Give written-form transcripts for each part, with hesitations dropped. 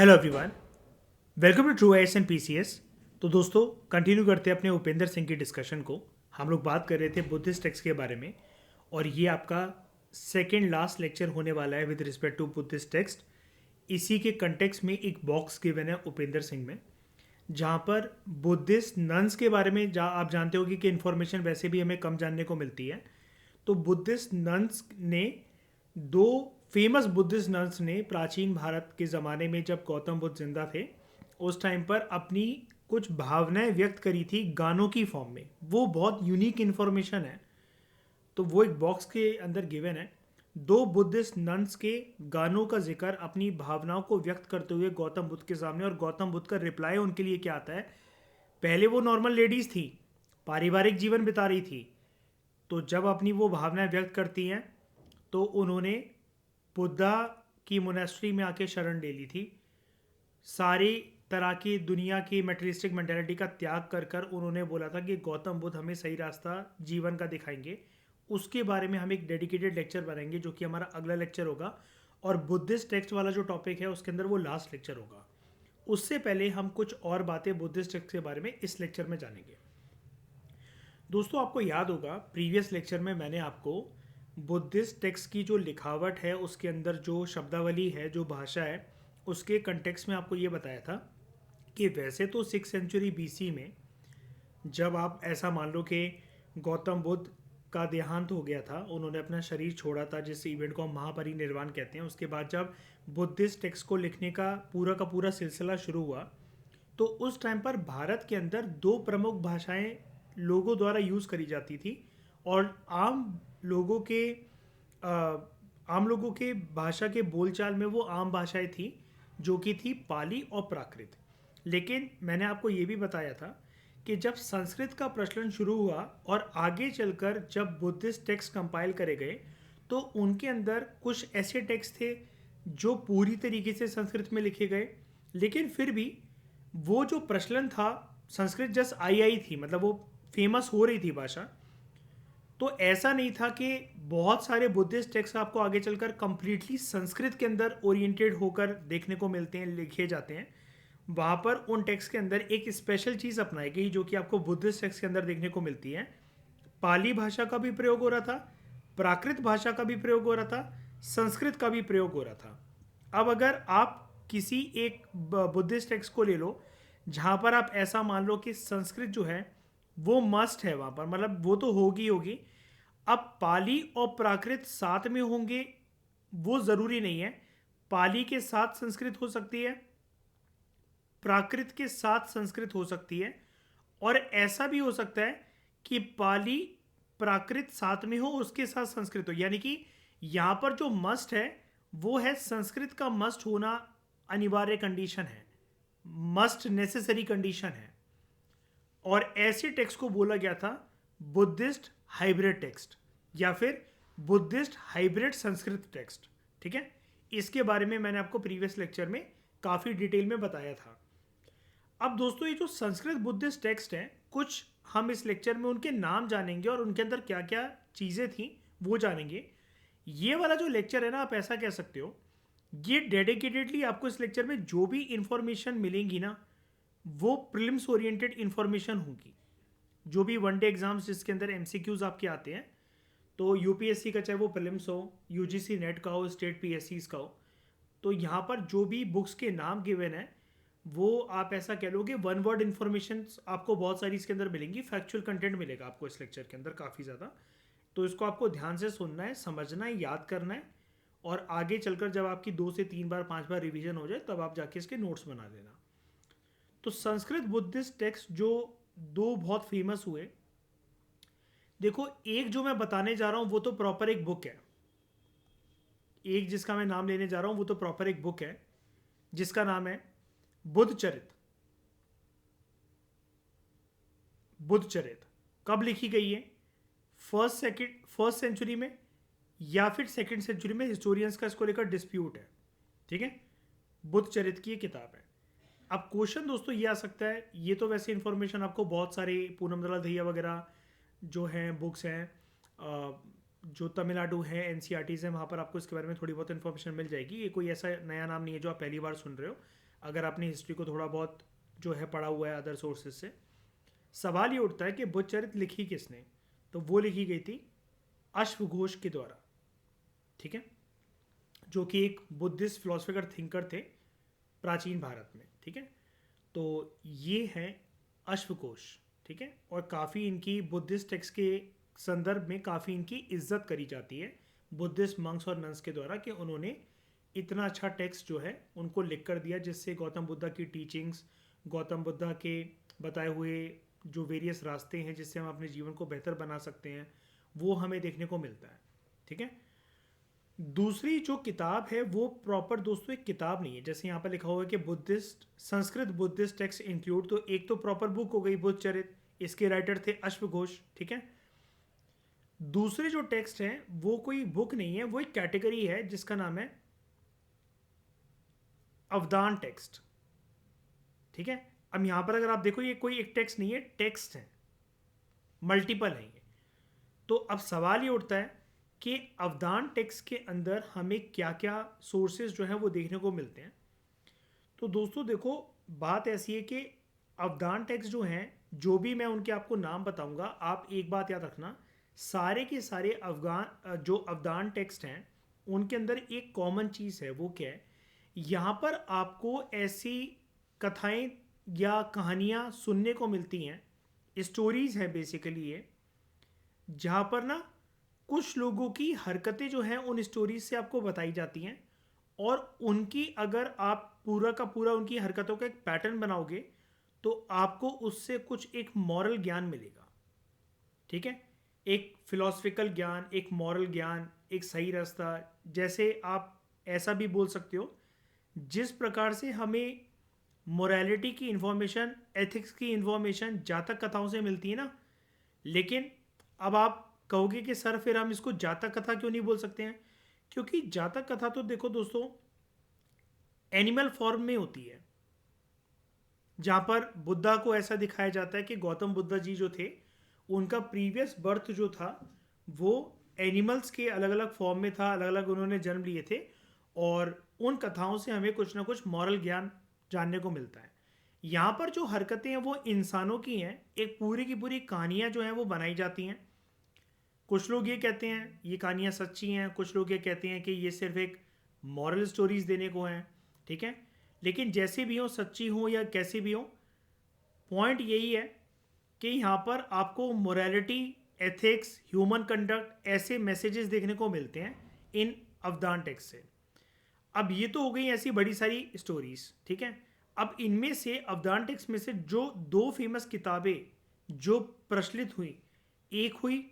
Hello everyone, welcome to true S and PCS. तो दोस्तों, continue करते हैं अपने उपेंद्र सिंह की डिस्कशन को। हम लोग बात कर रहे थे बुद्धिस्ट टेक्स्ट के बारे में, और ये आपका सेकेंड लास्ट लेक्चर होने वाला है with respect to Buddhist text. इसी के कंटेक्स्ट में एक बॉक्स गिवन है उपेंद्र सिंह में, जहाँ पर बुद्धिस्ट नन्स के बारे में आप जानते होगी कि इन्फॉर्मेशन वैसे भी हमें कम जानने को मिलती है। तो बुद्धिस्ट नन्स ने दो फेमस बुद्धिस्ट नन्स ने प्राचीन भारत के ज़माने में, जब गौतम बुद्ध जिंदा थे, उस टाइम पर अपनी कुछ भावनाएं व्यक्त करी थी गानों की फॉर्म में। वो बहुत यूनिक इन्फॉर्मेशन है। तो वो एक बॉक्स के अंदर गिवन है। दो बुद्धिस्ट नन्स के गानों का जिक्र अपनी भावनाओं को व्यक्त करते हुए गौतम बुद्ध के सामने, और गौतम बुद्ध का रिप्लाई उनके लिए क्या आता है। पहले वो नॉर्मल लेडीज थी, पारिवारिक जीवन बिता रही थी। तो जब अपनी वो भावनाएं व्यक्त करती हैं तो उन्होंने बुद्धा की मोनेस्ट्री में आके शरण ले ली थी। सारी तरह की दुनिया की मटेरियलिस्टिक मेंटालिटी का त्याग कर कर उन्होंने बोला था कि गौतम बुद्ध हमें सही रास्ता जीवन का दिखाएंगे। उसके बारे में हम एक डेडिकेटेड लेक्चर बनाएंगे, जो कि हमारा अगला लेक्चर होगा। और बुद्धिस्ट टेक्स्ट वाला जो टॉपिक है उसके अंदर वो लास्ट लेक्चर होगा। उससे पहले हम कुछ और बातें बुद्धिस्ट टेक्स्ट के बारे में इस लेक्चर में जानेंगे। दोस्तों, आपको याद होगा प्रीवियस लेक्चर में मैंने आपको बुद्धिस्ट टेक्स्ट की जो लिखावट है, उसके अंदर जो शब्दावली है, जो भाषा है, उसके कंटेक्स्ट में आपको ये बताया था कि वैसे तो 6th century BC में, जब आप ऐसा मान लो कि गौतम बुद्ध का देहांत हो गया था, उन्होंने अपना शरीर छोड़ा था, जिस इवेंट को हम महापरिनिर्वाण कहते हैं। उसके बाद जब बुद्धिस्ट टेक्स्ट को लिखने का पूरा सिलसिला शुरू हुआ, तो उस टाइम पर भारत के अंदर दो प्रमुख भाषाएं लोगों द्वारा यूज़ करी जाती थी, और लोगों के आम लोगों के भाषा के बोलचाल में वो आम भाषाएं थी, जो कि थी पाली और प्राकृत। लेकिन मैंने आपको ये भी बताया था कि जब संस्कृत का प्रचलन शुरू हुआ और आगे चलकर जब बुद्धिस्ट टेक्स्ट कंपाइल करे गए, तो उनके अंदर कुछ ऐसे टेक्स्ट थे जो पूरी तरीके से संस्कृत में लिखे गए। लेकिन फिर भी वो जो प्रचलन था, संस्कृत जस्ट आई थी, मतलब वो फेमस हो रही थी भाषा। तो ऐसा नहीं था कि बहुत सारे बुद्धिस्ट टेक्स्ट आपको आगे चलकर कंप्लीटली संस्कृत के अंदर ओरिएंटेड होकर देखने को मिलते हैं, लिखे जाते हैं। वहाँ पर उन टेक्स्ट के अंदर एक स्पेशल चीज़ अपनाई गई, जो कि आपको बुद्धिस्ट टेक्स्ट के अंदर देखने को मिलती है। पाली भाषा का भी प्रयोग हो रहा था, प्राकृत भाषा का भी प्रयोग हो रहा था, संस्कृत का भी प्रयोग हो रहा था। अब अगर आप किसी एक बुद्धिस्ट टेक्स्ट को ले लो, जहाँ पर आप ऐसा मान लो कि संस्कृत जो है वो मस्ट है वहाँ पर, मतलब वो तो होगी। अब पाली और प्राकृत साथ में होंगे वो ज़रूरी नहीं है। पाली के साथ संस्कृत हो सकती है, प्राकृत के साथ संस्कृत हो सकती है, और ऐसा भी हो सकता है कि पाली प्राकृत साथ में हो, उसके साथ संस्कृत हो। यानी कि यहाँ पर जो मस्ट है वो है संस्कृत का मस्ट होना अनिवार्य कंडीशन है, मस्ट नेसेसरी कंडीशन है। और ऐसे टेक्स्ट को बोला गया था बुद्धिस्ट हाइब्रिड टेक्स्ट, या फिर बुद्धिस्ट हाइब्रिड संस्कृत टेक्स्ट। ठीक है, इसके बारे में मैंने आपको प्रीवियस लेक्चर में काफ़ी डिटेल में बताया था। अब दोस्तों, ये जो संस्कृत बुद्धिस्ट टेक्स्ट हैं, कुछ हम इस लेक्चर में उनके नाम जानेंगे और उनके अंदर क्या क्या चीज़ें थी वो जानेंगे। ये वाला जो लेक्चर है ना, आप ऐसा कह सकते हो, ये डेडिकेटेडली आपको इस लेक्चर में जो भी इंफॉर्मेशन मिलेंगी ना, वो प्रीलिम्स ओरिएंटेड इंफॉर्मेशन होगी। जो भी वन डे एग्जाम्स जिसके अंदर एमसीक्यूज आपके आते हैं, तो यूपीएससी का चाहे वो प्रीलिम्स हो, यूजीसी नेट का हो, स्टेट पीएससीज का हो, तो यहाँ पर जो भी बुक्स के नाम गिवन है, वो आप ऐसा कह लो कि वन वर्ड इन्फॉर्मेशन आपको बहुत सारी इसके अंदर मिलेंगी। फैक्चुअल कंटेंट मिलेगा आपको इस लेक्चर के अंदर काफ़ी ज़्यादा। तो इसको आपको ध्यान से सुनना है, समझना है, याद करना है, और आगे चलकर जब आपकी 2 से 3 बार 5 बार रिवीजन हो जाए, तब आप जाके इसके नोट्स बना लेना। तो संस्कृत बुद्धिस्ट टेक्स्ट जो दो बहुत फेमस हुए, देखो, एक जो मैं बताने जा रहा हूँ वो तो प्रॉपर एक बुक है। एक जिसका मैं नाम लेने जा रहा हूँ वो तो प्रॉपर एक बुक है, जिसका नाम है बुद्धचरित। बुद्धचरित कब लिखी गई है? फर्स्ट सेंचुरी में या फिर 2nd century में? हिस्टोरियंस का इसको लेकर डिस्प्यूट है। ठीक है, बुद्धचरित की ये किताब है। अब क्वेश्चन दोस्तों ये आ सकता है, ये तो वैसे इंफॉर्मेशन आपको बहुत सारे पूनम दलाल दहिया वगैरह जो हैं बुक्स हैं, जो तमिलनाडु है, एनसीईआरटीज़ हैं, वहाँ पर आपको इसके बारे में थोड़ी बहुत इन्फॉर्मेशन मिल जाएगी। ये कोई ऐसा नया नाम नहीं है जो आप पहली बार सुन रहे हो। अगर आपने हिस्ट्री को थोड़ा बहुत जो है पढ़ा हुआ है अदर सोर्सेज से। सवाल ये उठता है कि बुद्धचरित लिखी किसने, तो वो लिखी गई थी अश्वघोष के द्वारा, ठीक है, जो कि एक बुद्धिस्ट फिलोसफर थिंकर थे प्राचीन भारत में, ठीक है। तो ये है अश्वघोष, ठीक है, और काफ़ी इनकी बुद्धिस्ट टेक्स्ट के संदर्भ में काफ़ी इनकी इज्जत करी जाती है बुद्धिस्ट मंक्स और नन्स के द्वारा कि उन्होंने इतना अच्छा टेक्स्ट जो है उनको लिख कर दिया, जिससे गौतम बुद्धा की टीचिंग्स, गौतम बुद्धा के बताए हुए जो वेरियस रास्ते हैं जिससे हम अपने जीवन को बेहतर बना सकते हैं, वो हमें देखने को मिलता है, ठीक है। दूसरी जो किताब है वो प्रॉपर दोस्तों एक किताब नहीं है, जैसे यहाँ पर लिखा हुआ है कि Buddhist Sanskrit Buddhist text include, तो एक तो प्रॉपर बुक हो गई बुद्धचरित, इसके राइटर थे अश्वघोष, ठीक है। दूसरे जो टेक्स्ट हैं वो कोई बुक नहीं है, वो एक कैटेगरी है जिसका नाम है अवदान टेक्स्ट, ठीक है। अब यहाँ पर अगर आप देखो ये कोई एक टेक्स्ट नहीं है, टेक्स्ट है, मल्टीपल है ये। तो अब सवाल ये उठता है कि अवदान टेक्स्ट के अंदर हमें क्या क्या सोर्सेज जो है वो देखने को मिलते हैं। तो दोस्तों देखो, बात ऐसी है कि अवदान टेक्स्ट जो हैं, जो भी मैं उनके आपको नाम बताऊंगा, आप एक बात याद रखना, सारे के सारे अफगान जो अवदान टेक्स्ट हैं उनके अंदर एक कॉमन चीज़ है, वो क्या है, यहाँ पर आपको ऐसी कथाएं या कहानियाँ सुनने को मिलती हैं, स्टोरीज हैं बेसिकली ये, जहाँ पर ना कुछ लोगों की हरकतें जो हैं उन स्टोरीज से आपको बताई जाती हैं, और उनकी अगर आप पूरा का पूरा उनकी हरकतों का एक पैटर्न बनाओगे तो आपको उससे कुछ एक मॉरल ज्ञान मिलेगा, ठीक है। एक फिलोसफिकल ज्ञान, एक मॉरल ज्ञान, एक सही रास्ता, जैसे आप ऐसा भी बोल सकते हो जिस प्रकार से हमें मोरालिटी की इन्फॉर्मेशन, एथिक्स की इन्फॉर्मेशन जातक कथाओं से मिलती है ना। लेकिन अब आप कहोगे कि सर फिर हम इसको जातक कथा क्यों नहीं बोल सकते हैं, क्योंकि जातक कथा तो देखो दोस्तों एनिमल फॉर्म में होती है, जहाँ पर बुद्धा को ऐसा दिखाया जाता है कि गौतम बुद्धा जी जो थे उनका प्रीवियस बर्थ जो था वो एनिमल्स के अलग अलग फॉर्म में था, अलग अलग उन्होंने जन्म लिए थे, और उन कथाओं से हमें कुछ ना कुछ मॉरल ज्ञान जानने को मिलता है। यहाँ पर जो हरकतें हैं वो इंसानों की हैं, एक पूरी की पूरी कहानियाँ जो हैं वो बनाई जाती हैं। कुछ लोग ये कहते हैं ये कहानियाँ सच्ची हैं, कुछ लोग ये कहते हैं कि ये सिर्फ एक मॉरल स्टोरीज देने को हैं, ठीक है। लेकिन जैसे भी हो, सच्ची हो या कैसी भी हो, पॉइंट यही है कि यहाँ पर आपको मोरालिटी, एथिक्स, ह्यूमन कंडक्ट, ऐसे मैसेजेस देखने को मिलते हैं इन अवदान टेक्स्ट से। अब ये तो हो गई ऐसी बड़ी सारी स्टोरीज, ठीक है। अब इनमें से अवदान टेक्स्ट में से जो दो फेमस किताबें जो प्रचलित हुई, एक हुई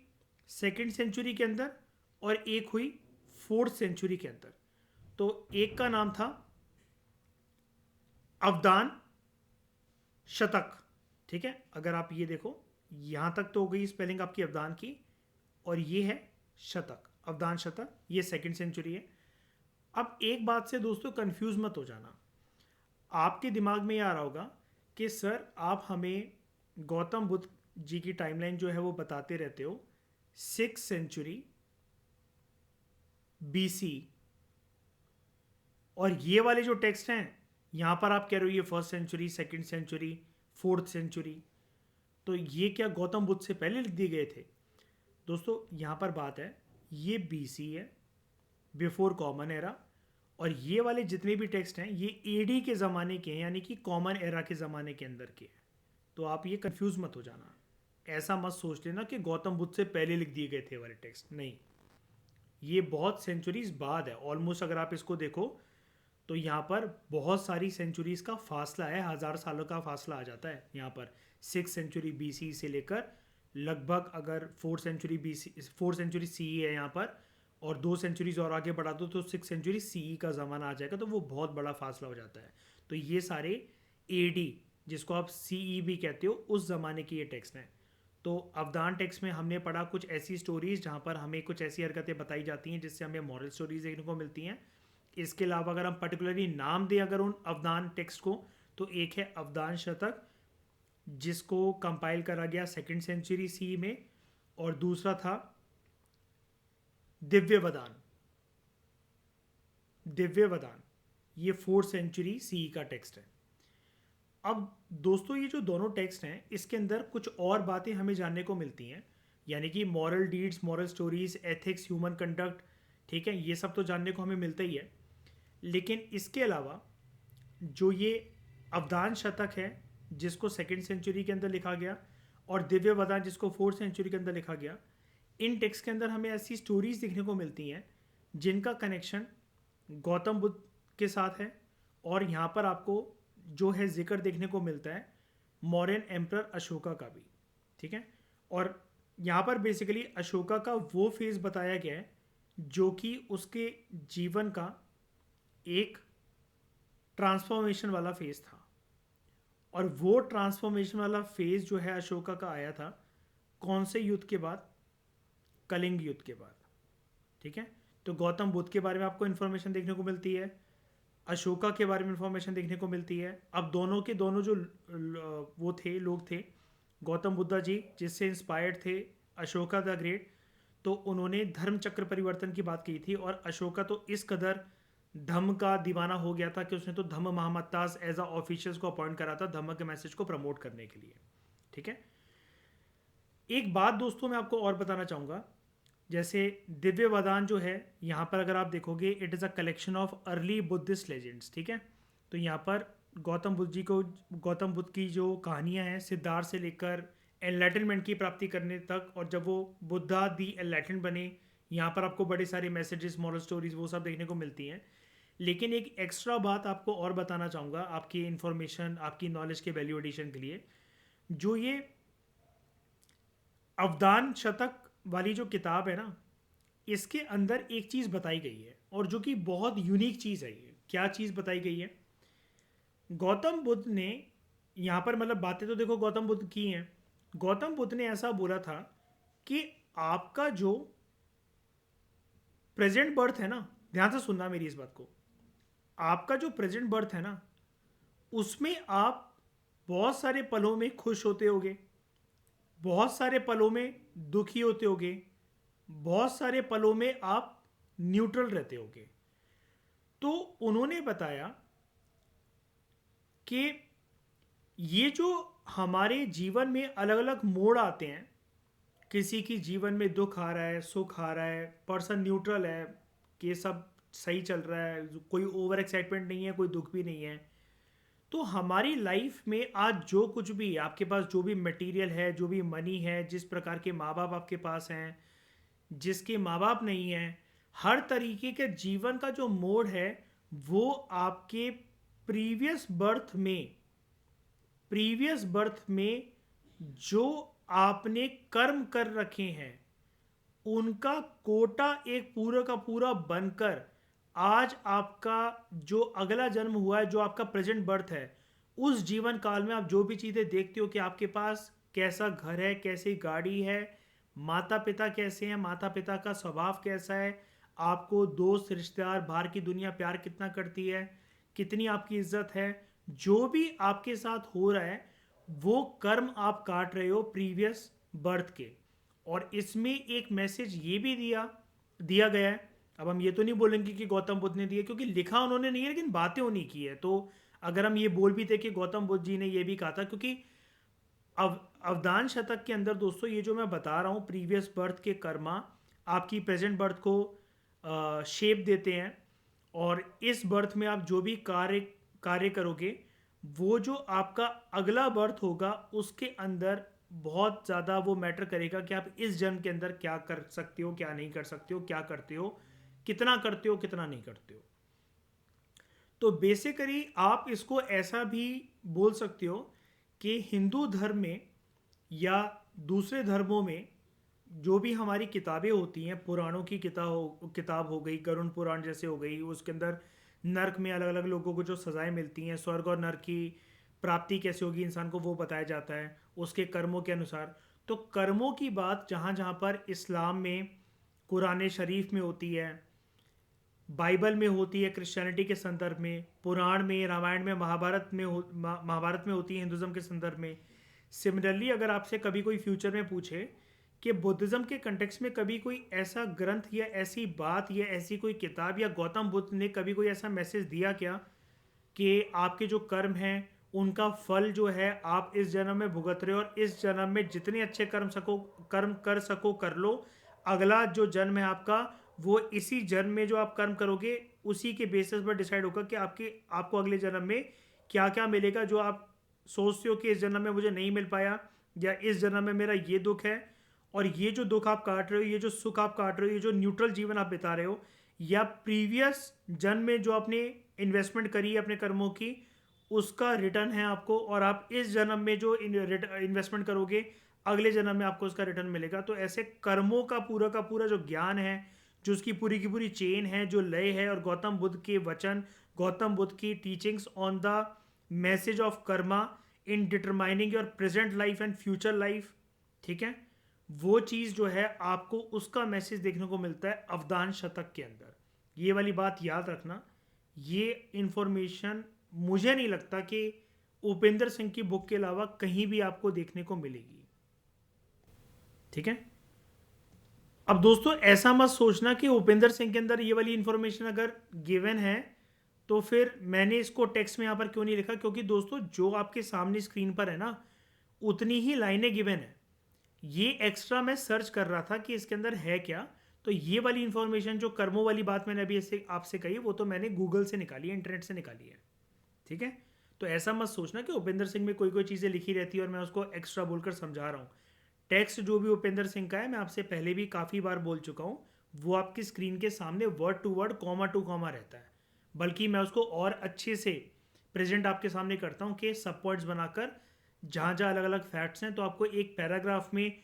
सेकेंड सेंचुरी के अंदर और एक हुई फोर्थ सेंचुरी के अंदर। तो एक का नाम था अवदान शतक, ठीक है। अगर आप ये देखो, यहां तक तो हो गई स्पेलिंग आपकी अवदान की, और ये है शतक, अवदान शतक, ये सेकेंड सेंचुरी है। अब एक बात से दोस्तों कंफ्यूज मत हो जाना, आपके दिमाग में ये आ रहा होगा कि सर आप हमें गौतम बुद्ध जी की टाइमलाइन जो है वो बताते रहते हो 6th सेंचुरी BC, और ये वाले जो टेक्स्ट हैं यहाँ पर आप कह रहे हो ये first century, second century, fourth century, तो ये क्या गौतम बुद्ध से पहले लिख दिए गए थे? दोस्तों यहाँ पर बात है, ये BC है, बिफोर कॉमन एरा, और ये वाले जितने भी टेक्स्ट हैं ये AD के ज़माने के हैं, यानी कि कॉमन एरा के ज़माने के अंदर के हैं। तो आप ये कंफ्यूज मत हो जाना, ऐसा मत सोच लेना कि गौतम बुद्ध से पहले लिख दिए गए थे वाले टेक्स्ट, नहीं, ये बहुत सेंचुरीज बाद है। ऑलमोस्ट अगर आप इसको देखो तो यहाँ पर बहुत सारी सेंचुरीज का फासला है, 1000 सालों का फासला आ जाता है यहाँ पर 6th सेंचुरी BC से लेकर लगभग, अगर 4th सेंचुरी CE है यहाँ पर, और 2 सेंचुरीज और आगे बढ़ा दो तो 6th सेंचुरी CE का ज़माना आ जाएगा, तो वो बहुत बड़ा फासला हो जाता है। तो ये सारे AD, जिसको आप CE भी कहते हो, उस ज़माने की ये टेक्स्ट हैं। तो अवदान टेक्स्ट में हमने पढ़ा कुछ ऐसी स्टोरीज जहाँ पर हमें कुछ ऐसी हरकतें बताई जाती हैं जिससे हमें मॉरल स्टोरीज देखने को मिलती हैं। इसके अलावा अगर हम पर्टिकुलरली नाम दें अगर उन अवदान टेक्स्ट को, तो एक है अवदान शतक जिसको कंपाइल करा गया 2nd सेंचुरी CE में, और दूसरा था दिव्यवदान। दिव्यवदान ये 4th सेंचुरी सी का टेक्स्ट है। अब दोस्तों ये जो दोनों टेक्स्ट हैं इसके अंदर कुछ और बातें हमें जानने को मिलती हैं, यानी कि moral deeds, moral stories, ethics, human conduct, ठीक है, ये सब तो जानने को हमें मिलता ही है। लेकिन इसके अलावा जो ये अवदान शतक है जिसको 2nd सेंचुरी के अंदर लिखा गया, और दिव्य वदान जिसको 4th सेंचुरी के अंदर लिखा गया, इन टेक्स्ट के अंदर हमें ऐसी स्टोरीज देखने को मिलती हैं जिनका कनेक्शन गौतम बुद्ध के साथ है। और यहाँ पर आपको जो है जिक्र देखने को मिलता है मौर्यन एम्परर अशोका का भी, ठीक है। और यहाँ पर बेसिकली अशोका का वो फेज़ बताया गया है जो कि उसके जीवन का एक ट्रांसफॉर्मेशन वाला फेज़ था। और वो ट्रांसफॉर्मेशन वाला फेज़ जो है अशोका का आया था कौन से युद्ध के बाद? कलिंग युद्ध के बाद, ठीक है। तो गौतम बुद्ध के बारे में आपको इन्फॉर्मेशन देखने को मिलती है, अशोका के बारे में इन्फॉर्मेशन देखने को मिलती है। अब दोनों के दोनों जो वो थे, लोग थे, गौतम बुद्धा जी जिससे इंस्पायर्ड थे अशोका द ग्रेट, तो उन्होंने धर्म चक्र परिवर्तन की बात की थी। और अशोका तो इस कदर धम्म का दीवाना हो गया था कि उसने तो धम्म महामत्तास एज अ ऑफिशियल्स को अपॉइंट करा था धम्म के मैसेज को प्रमोट करने के लिए, ठीक है। एक बात दोस्तों मैं आपको और बताना चाहूँगा, जैसे दिव्य वदान जो है यहाँ पर अगर आप देखोगे it is a collection of early Buddhist legends, ठीक है। तो यहाँ पर गौतम बुद्ध जी को, गौतम बुद्ध की जो कहानियाँ हैं सिद्धार्थ से लेकर एनलाइटनमेंट की प्राप्ति करने तक, और जब वो बुद्धा दी एनलाइटन बने, यहाँ पर आपको बड़े सारे मैसेजेस, मॉरल स्टोरीज वो सब देखने को मिलती हैं। लेकिन एक एक्स्ट्रा बात आपको और बताना चाहूँगा आपकी इन्फॉर्मेशन, आपकी नॉलेज के वैल्यू एडिशन के लिए, जो ये अवदान शतक वाली जो किताब है ना, इसके अंदर एक चीज़ बताई गई है और जो कि बहुत यूनिक चीज़ है। ये क्या चीज़ बताई गई है? गौतम बुद्ध ने यहाँ पर, मतलब बातें तो देखो गौतम बुद्ध की हैं, गौतम बुद्ध ने ऐसा बोला था कि आपका जो प्रेजेंट बर्थ है ना, ध्यान से सुनना मेरी इस बात को, आपका जो प्रेजेंट बर्थ है ना उसमें आप बहुत सारे पलों में खुश होते होगे, बहुत सारे पलों में दुखी होते होगे, बहुत सारे पलों में आप न्यूट्रल रहते होगे। तो उन्होंने बताया कि ये जो हमारे जीवन में अलग अलग मोड़ आते हैं, किसी की जीवन में दुख आ रहा है, सुख आ रहा है, पर्सन न्यूट्रल है कि सब सही चल रहा है, कोई ओवर एक्साइटमेंट नहीं है, कोई दुख भी नहीं है। तो हमारी लाइफ में आज जो कुछ भी आपके पास, जो भी मटेरियल है, जो भी मनी है, जिस प्रकार के माँ बाप आपके पास हैं, जिसके माँ बाप नहीं हैं, हर तरीके के जीवन का जो मोड है वो आपके प्रीवियस बर्थ में जो आपने कर्म कर रखे हैं उनका कोटा एक पूरा का पूरा बनकर आज आपका जो अगला जन्म हुआ है, जो आपका प्रेजेंट बर्थ है, उस जीवन काल में आप जो भी चीज़ें देखते हो कि आपके पास कैसा घर है, कैसी गाड़ी है, माता पिता कैसे हैं, माता पिता का स्वभाव कैसा है, आपको दोस्त रिश्तेदार, बाहर की दुनिया प्यार कितना करती है, कितनी आपकी इज्जत है, जो भी आपके साथ हो रहा है वो कर्म आप काट रहे हो प्रीवियस बर्थ के। और इसमें एक मैसेज ये भी दिया दिया गया है। अब हम ये तो नहीं बोलेंगे कि गौतम बुद्ध ने दिया, क्योंकि लिखा उन्होंने नहीं है, लेकिन बातें उन्हीं की है। तो अगर हम ये बोल भी थे कि गौतम बुद्ध जी ने ये भी कहा था, क्योंकि अवदान शतक के अंदर दोस्तों ये जो मैं बता रहा हूँ प्रीवियस बर्थ के कर्मा आपकी प्रेजेंट बर्थ को शेप देते हैं। और इस बर्थ में आप जो भी कार्य करोगे वो जो आपका अगला बर्थ होगा उसके अंदर बहुत ज़्यादा वो मैटर करेगा कि आप इस जन्म के अंदर क्या कर सकते हो, क्या नहीं कर सकते हो, क्या करते हो, कितना करते हो, कितना नहीं करते हो। तो बेसिकली आप इसको ऐसा भी बोल सकते हो कि हिंदू धर्म में या दूसरे धर्मों में जो भी हमारी किताबें होती हैं, पुराणों की किताब हो गई, गरुण पुराण जैसे हो गई, उसके अंदर नर्क में अलग अलग लोगों को जो सज़ाएं मिलती हैं, स्वर्ग और नर्क की प्राप्ति कैसे होगी इंसान को वो बताया जाता है उसके कर्मों के अनुसार। तो कर्मों की बात जहाँ जहाँ पर इस्लाम में कुरान शरीफ में होती है, बाइबल में होती है क्रिश्चियनिटी के संदर्भ में, पुराण में, रामायण में, महाभारत में होती है हिंदुज़म के संदर्भ में। सिमिलरली अगर आपसे कभी कोई फ्यूचर में पूछे कि बुद्धिज़्म के कंटेक्स्ट में कभी कोई ऐसा ग्रंथ या ऐसी बात या ऐसी कोई किताब या गौतम बुद्ध ने कभी कोई ऐसा मैसेज दिया क्या कि आपके जो कर्म हैं उनका फल जो है आप इस जन्म में भुगत रहे हो और इस जन्म में जितने अच्छे कर्म कर सको कर लो, अगला जो जन्म है आपका वो इसी जन्म में जो आप कर्म करोगे उसी के बेसिस पर डिसाइड होगा कि आपको अगले जन्म में क्या क्या मिलेगा। जो आप सोचते हो कि इस जन्म में मुझे नहीं मिल पाया या इस जन्म में मेरा ये दुख है, और ये जो दुख आप काट रहे हो, ये जो सुख आप काट रहे हो, ये जो न्यूट्रल जीवन आप बिता रहे हो, या प्रीवियस जन्म में जो आपने इन्वेस्टमेंट करी है अपने कर्मों की उसका रिटर्न है आपको, और आप इस जन्म में जो इन्वेस्टमेंट करोगे अगले जन्म में आपको उसका रिटर्न मिलेगा। तो ऐसे कर्मों का पूरा जो ज्ञान है, जो उसकी पूरी की पूरी चेन है, जो लय है, और गौतम बुद्ध के वचन, गौतम बुद्ध की teachings on the message of Karma in determining your present life and future life, ठीक है, वो चीज़ जो है आपको उसका मैसेज देखने को मिलता है अवदान शतक के अंदर। ये वाली बात याद रखना। ये इंफॉर्मेशन मुझे नहीं लगता कि उपेंद्र सिंह की बुक के अलावा कहीं भी आपको देखने को मिलेगी, ठीक है। अब दोस्तों ऐसा मत सोचना कि उपेंद्र सिंह के अंदर ये वाली इंफॉर्मेशन अगर गिवन है तो फिर मैंने इसको टेक्स्ट में यहाँ पर क्यों नहीं लिखा, क्योंकि दोस्तों जो आपके सामने स्क्रीन पर है ना उतनी ही लाइनें गिवन है। ये एक्स्ट्रा मैं सर्च कर रहा था कि इसके अंदर है क्या, तो ये वाली इंफॉर्मेशन जो कर्मों वाली बात मैंने अभी इससे आपसे कही वो तो मैंने गूगल से निकाली है, इंटरनेट से निकाली है, ठीक है। तो ऐसा मत सोचना कि उपेंद्र सिंह में कोई कोई चीज़ें लिखी रहती है और मैं उसको एक्स्ट्रा बोलकर समझा रहा हूँ। टेक्स्ट जो भी उपेंद्र सिंह का है मैं आपसे पहले भी काफ़ी बार बोल चुका हूँ, वो आपकी स्क्रीन के सामने word to word comma to comma रहता है, बल्कि मैं उसको और अच्छे से प्रेजेंट आपके सामने करता हूँ कि सब पॉइंट्स बनाकर जहाँ जहाँ अलग अलग फैक्ट्स हैं तो आपको एक पैराग्राफ में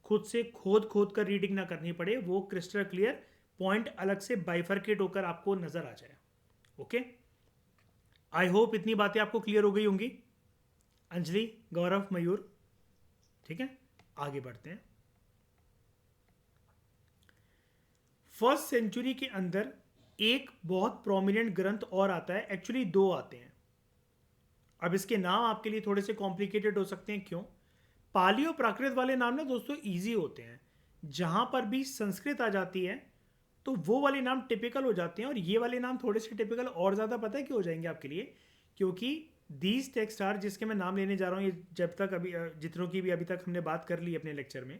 खुद से खोद कर रीडिंग ना करनी पड़े, वो क्रिस्टल क्लियर पॉइंट अलग से बाइफरकेट होकर आपको नजर आ जाए। ओके, आई होप इतनी बातें आपको क्लियर हो गई होंगी। अंजलि, गौरव, मयूर, ठीक है, आगे बढ़ते हैं। फर्स्ट सेंचुरी के अंदर एक बहुत प्रोमिनेंट ग्रंथ और आता है, एक्चुअली दो आते हैं। अब इसके नाम आपके लिए थोड़े से कॉम्प्लिकेटेड हो सकते हैं, क्यों? पाली और प्राकृत वाले नाम ना दोस्तों इजी होते हैं, जहां पर भी संस्कृत आ जाती है तो वो वाले नाम टिपिकल हो जाते हैं, और ये वाले नाम थोड़े से टिपिकल और ज़्यादा पता है क्यों हो जाएंगे आपके लिए, क्योंकि दीज टेक्स्ट आर, जिसके मैं नाम लेने जा रहा हूँ, ये जब तक अभी जितनों की भी अभी तक हमने बात कर ली अपने लेक्चर में,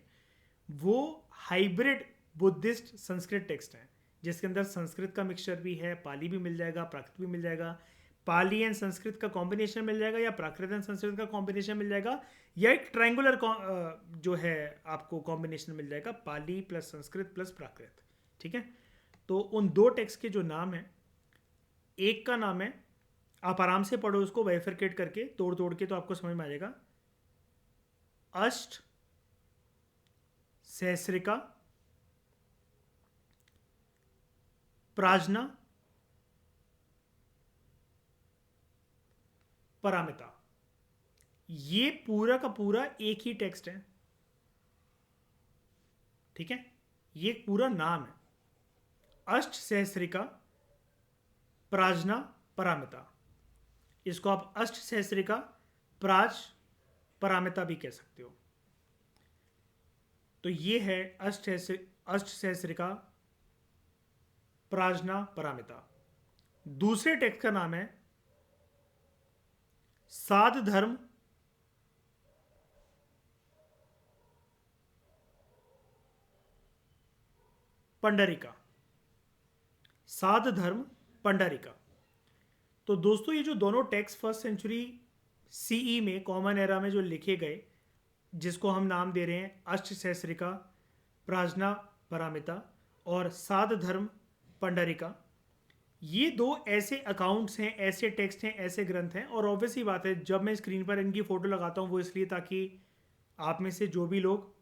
वो हाइब्रिड बुद्धिस्ट संस्कृत टेक्स्ट हैं, जिसके अंदर संस्कृत का मिक्सचर भी है, पाली भी मिल जाएगा, प्राकृत भी मिल जाएगा, पाली एंड संस्कृत का कॉम्बिनेशन मिल जाएगा, या प्राकृत एंड संस्कृत का कॉम्बिनेशन मिल जाएगा, या एक ट्रायंगुलर जो है आपको कॉम्बिनेशन मिल जाएगा, पाली प्लस संस्कृत प्लस प्राकृत, ठीक है। तो उन दो टेक्स्ट के जो नाम हैं, एक का नाम है, आप आराम से पढ़ो उसको बाइफरकेट करके तोड़ तोड़ के तो आपको समझ में आ जाएगा, अष्ट सहस्रिका प्राजना परामिता। ये पूरा का पूरा एक ही टेक्स्ट है, ठीक है, ये एक पूरा नाम है, अष्ट सहस्रिका प्राजना परामिता। इसको आप अष्ट सहस्रिका प्राज परामिता भी कह सकते हो। तो ये है अष्ट सहस्रिका प्राजना परामिता। दूसरे टेक्स्ट का नाम है साध धर्म पंडरिका, साध धर्म पंडरिका। तो दोस्तों ये जो दोनों टेक्स्ट फर्स्ट सेंचुरी सीई में कॉमन एरा में जो लिखे गए, जिसको हम नाम दे रहे हैं अष्ट सहस्रिका प्राजना परामिता और साध धर्म पंडरिका, ये दो ऐसे अकाउंट्स हैं, ऐसे टेक्स्ट हैं, ऐसे ग्रंथ हैं। और ऑब्वियस ही बात है, जब मैं स्क्रीन पर इनकी फ़ोटो लगाता हूँ वो इसलिए ताकि आप में से जो भी लोग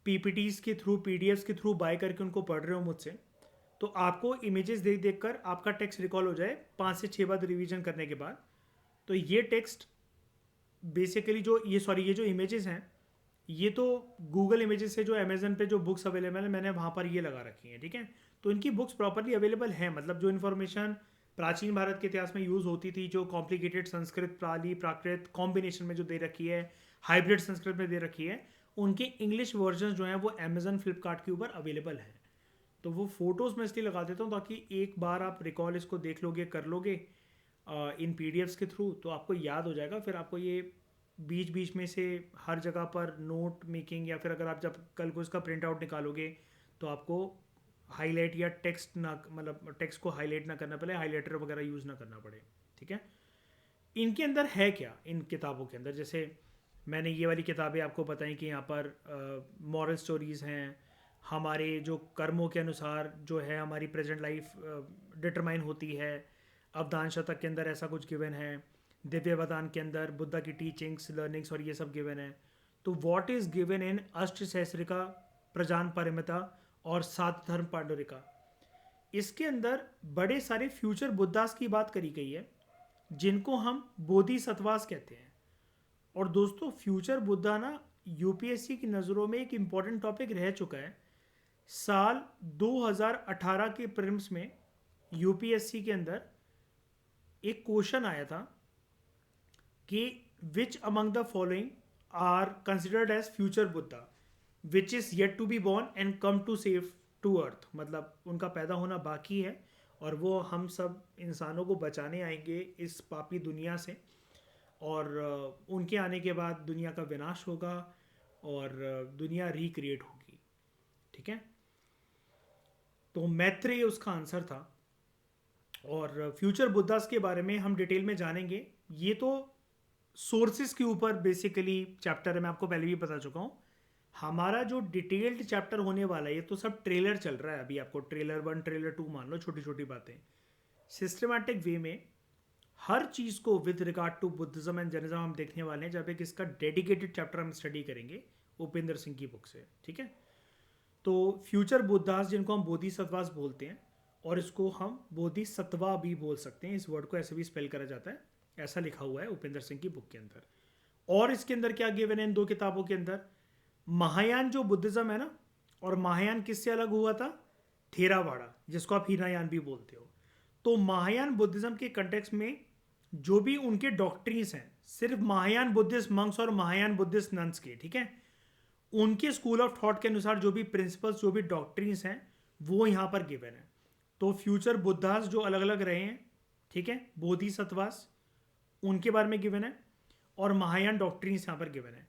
पीपीटीज के थ्रू, पीडीएफ्स के थ्रू बाय करके उनको पढ़ रहे हो मुझसे, तो आपको इमेजेस देख देख कर आपका टेक्स्ट रिकॉल हो जाए 5 से 6 बार रिवीजन करने के बाद। तो ये टेक्स्ट बेसिकली ये जो इमेजेस हैं, ये तो गूगल इमेजेस से जो अमेजन पे जो बुक्स अवेलेबल है मैंने वहाँ पर ये लगा रखी हैं, ठीक है। तो इनकी बुक्स प्रॉपरली अवेलेबल हैं, मतलब जो इन्फॉर्मेशन प्राचीन भारत के इतिहास में यूज़ होती थी, जो कॉम्प्लिकेटेड संस्कृत पाली प्राकृत कॉम्बिनेशन में जो दे रखी है, हाइब्रिड संस्कृत में दे रखी है, उनके इंग्लिश वर्जन जो हैं वो अमेजन फ्लिपकार्ट के ऊपर अवेलेबल हैं। तो वो फ़ोटोज़ मैं इसलिए लगा देता हूँ ताकि एक बार आप रिकॉल इसको देख लोगे कर लोगे इन पीडीएफ्स के थ्रू, तो आपको याद हो जाएगा। फिर आपको ये बीच बीच में से हर जगह पर नोट मेकिंग, या फिर अगर आप जब कल को इसका प्रिंट आउट निकालोगे तो आपको हाईलाइट या टेक्स्ट ना, मतलब टेक्स्ट को हाईलाइट ना करना पड़े, हाईलाइटर वगैरह यूज़ ना करना पड़े। ठीक है, इनके अंदर है क्या, इन किताबों के अंदर जैसे मैंने ये वाली किताबें आपको बताई कि यहाँ पर मॉरल स्टोरीज़ हैं, हमारे जो कर्मों के अनुसार जो है हमारी प्रेजेंट लाइफ डिटरमाइन होती है। अवदान शतक के अंदर ऐसा कुछ गिवन है, दिव्य वदान के अंदर बुद्धा की टीचिंग्स लर्निंग्स और ये सब गिवन है। तो व्हाट इज़ गिवन इन अष्ट सहस्रिका, प्रजान परिमिता और सात धर्म पांडुरिका, इसके अंदर बड़े सारे फ्यूचर बुद्धास की बात करी गई है जिनको हम बोधिसत्वास कहते हैं। और दोस्तों फ्यूचर बुद्धा ना यूपीएससी की नज़रों में एक इम्पॉर्टेंट टॉपिक रह चुका है। साल 2018 के प्रीलिम्स में यूपीएससी के अंदर एक क्वेश्चन आया था कि which among the following are considered as future Buddha which is yet to be born and come to save to earth, मतलब उनका पैदा होना बाकी है और वो हम सब इंसानों को बचाने आएंगे इस पापी दुनिया से, और उनके आने के बाद दुनिया का विनाश होगा और दुनिया रिक्रिएट होगी। ठीक है, तो मैत्रेय उसका आंसर था। और फ्यूचर बुद्धास के बारे में हम डिटेल में जानेंगे। ये तो सोर्सेस के ऊपर बेसिकली चैप्टर है, मैं आपको पहले भी बता चुका हूँ। हमारा जो डिटेल्ड चैप्टर होने वाला है ये तो सब ट्रेलर चल रहा है अभी, आपको ट्रेलर 1 ट्रेलर 2 मान लो, छोटी छोटी बातें सिस्टमैटिक वे में हर चीज़ को with regard to Buddhism and Jainism हम देखने वाले हैं, जब एक इसका डेडिकेटेड चैप्टर हम स्टडी करेंगे उपेंद्र सिंह की बुक से। ठीक है, तो फ्यूचर बुद्धास जिनको हम बोधिसत्वास बोलते हैं, और इसको हम बोधिसत्वा भी बोल सकते हैं, इस वर्ड को ऐसे भी स्पेल करा जाता है, ऐसा लिखा हुआ है उपेंद्र सिंह की बुक के अंदर। और इसके अंदर क्या गिवन है इन दो किताबों के अंदर, महायान जो बुद्धिज्म है ना, और महायान किससे अलग हुआ था, थेरावाड़ा जिसको आप हीनायान भी बोलते हो। तो महायान बुद्धिज्म के कंटेक्स्ट में जो भी उनके डॉक्ट्रिन्स हैं, सिर्फ महायान बुद्धिस्ट मंक्स और महायान बुद्धिस्ट नन्स के, ठीक है, उनके स्कूल ऑफ थॉट के अनुसार जो भी प्रिंसिपल्स जो भी डॉक्ट्रिन्स हैं वो यहाँ पर गिवन है। तो फ्यूचर बुद्धास जो अलग अलग रहे हैं, ठीक है, बोधिसत्वास उनके बारे में गिवन है, और महायान डॉक्ट्रिन्स यहाँ पर गिवन है।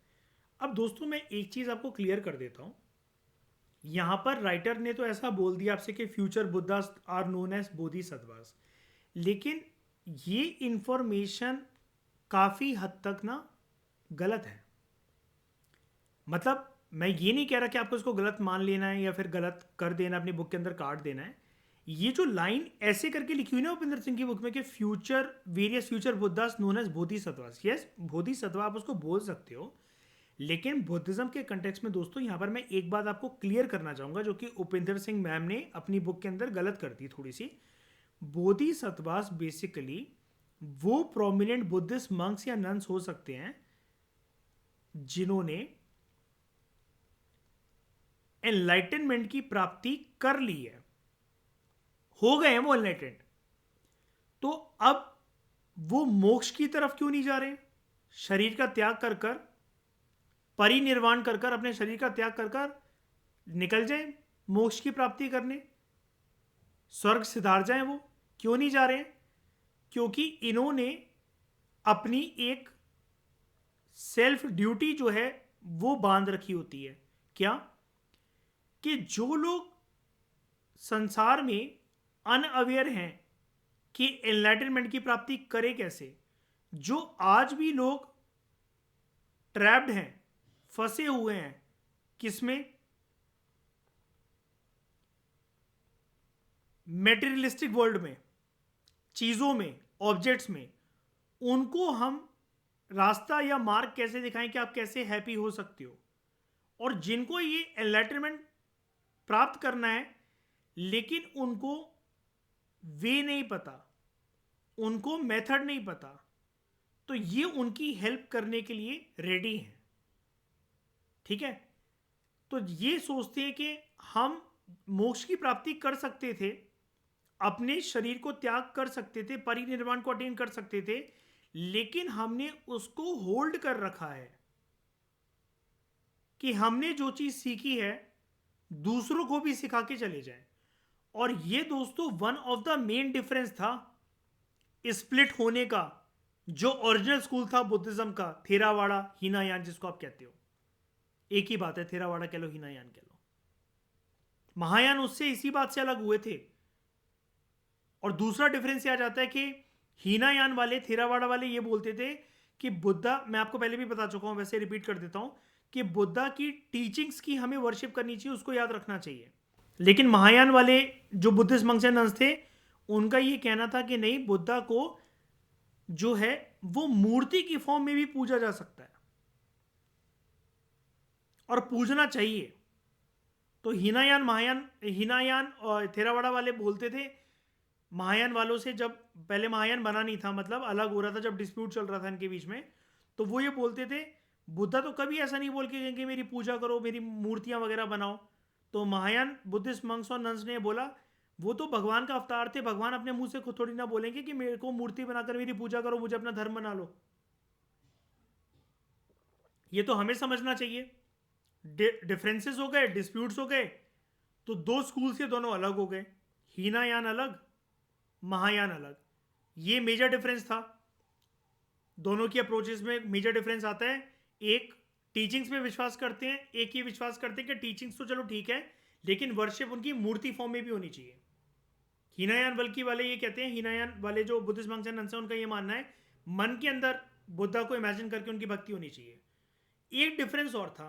अब दोस्तों मैं एक चीज़ आपको क्लियर कर देता हूँ, यहाँ पर राइटर ने तो ऐसा बोल दिया आपसे कि future Buddhas are known as bodhisattvas, लेकिन ये इंफॉर्मेशन काफ़ी हद तक ना गलत है। मतलब मैं ये नहीं कह रहा कि आपको इसको गलत मान लेना है या फिर गलत कर देना, अपनी बुक के अंदर काट देना है। ये जो लाइन ऐसे करके लिखी हुई ना उपेंद्र सिंह की बुक में कि future various future Buddhas known as bodhisattvas, yes bodhisattva आप उसको बोल सकते हो, लेकिन बुद्धिज्म के कंटेक्स्ट में दोस्तों यहाँ पर मैं एक बात आपको क्लियर करना चाहूँगा जो कि उपेंद्र सिंह मैम ने अपनी बुक के अंदर गलत कर दी थोड़ी सी। बोधिसत्वास बेसिकली वो प्रोमिनेंट बुद्धिस्ट मंक्स या नन्स हो सकते हैं जिन्होंने एनलाइटनमेंट की प्राप्ति कर ली है, हो गए हैं वो एनलाइटेंड, तो अब वो मोक्ष की तरफ क्यों नहीं जा रहे, शरीर का त्याग कर कर, परिनिर्वाण कर कर, अपने शरीर का त्याग कर कर निकल जाए मोक्ष की प्राप्ति करने, स्वर्ग सिधार जाए, वो क्यों नहीं जा रहे हैं? क्योंकि इन्होंने अपनी एक सेल्फ ड्यूटी जो है वो बांध रखी होती है। क्या कि जो लोग संसार में अनअवेयर हैं कि एनलाइटनमेंट की प्राप्ति करें कैसे, जो आज भी लोग ट्रैप्ड हैं, फंसे हुए हैं, किसमें, मेटेरियलिस्टिक वर्ल्ड में, चीज़ों में, ऑब्जेक्ट्स में, उनको हम रास्ता या मार्ग कैसे दिखाएं कि आप कैसे हैप्पी हो सकते हो। और जिनको ये एनलाइटनमेंट प्राप्त करना है लेकिन उनको वे नहीं पता, उनको मेथड नहीं पता, तो ये उनकी हेल्प करने के लिए रेडी हैं। ठीक है, तो ये सोचते हैं कि हम मोक्ष की प्राप्ति कर सकते थे, अपने शरीर को त्याग कर सकते थे, परिनिर्वाण को अटेन कर सकते थे, लेकिन हमने उसको होल्ड कर रखा है। कि हमने जो चीज सीखी है दूसरों को भी सिखा के चले जाएं। और ये दोस्तों one of the main difference था स्प्लिट होने का। जो ओरिजिनल स्कूल था बुद्धिज्म का, थेरावाड़ा हीनायान जिसको आप कहते हो, एक ही बात है, थेरावाड़ा कह लो हीनायान कह लो। महायान उससे इसी बात से अलग हुए थे। और दूसरा डिफरेंस यह आ जाता है कि हीनायान वाले, थेरावाड़ा वाले ये बोलते थे कि बुद्धा, मैं आपको पहले भी बता चुका हूं, वैसे रिपीट कर देता हूं, कि बुद्धा की टीचिंग्स की हमें वर्शिप करनी चाहिए, उसको याद रखना चाहिए। लेकिन महायान वाले जो बुद्धिस्ट मंक्स एंड नन्स थे, उनका ये कहना था कि नहीं, बुद्धा को जो है वो मूर्ति की फॉर्म में भी पूजा जा सकता है और पूजना चाहिए। तो हीनायान और थेरावाड़ा वाले बोलते थे महायान वालों से, जब पहले महायान बना नहीं था, मतलब अलग हो रहा था, जब डिस्प्यूट चल रहा था इनके बीच में, तो वो ये बोलते थे बुद्धा तो कभी ऐसा नहीं बोल के गए कि मेरी पूजा करो, मेरी मूर्तियां वगैरह बनाओ। तो महायान बुद्धिस्ट मंक्स और नन्स ने बोला वो तो भगवान का अवतार थे, भगवान अपने मुंह से खुद थोड़ी ना बोलेंगे कि मेरे को मूर्ति बनाकर मेरी पूजा करो, मुझे अपना धर्म बना लो। ये तो हमें समझना चाहिए। डिफरेंसेस हो गए, डिस्प्यूट्स हो गए, तो दो स्कूल से दोनों अलग हो गए, हीनायान अलग, महायान अलग। ये मेजर डिफरेंस था। दोनों की अप्रोचेस में मेजर डिफरेंस आता है। एक टीचिंग्स में विश्वास करते हैं, एक ये विश्वास करते हैं कि टीचिंग्स तो चलो ठीक है, लेकिन वर्शिप उनकी मूर्ति फॉर्म में भी होनी चाहिए। हीनायान बल्कि वाले ये कहते हैं, हीनायान वाले जो बुद्धिस्ट मंक्स एंड नन्स हैं, उनका ये मानना है मन के अंदर बुद्धा को इमेजिन करके उनकी भक्ति होनी चाहिए। एक डिफरेंस और था,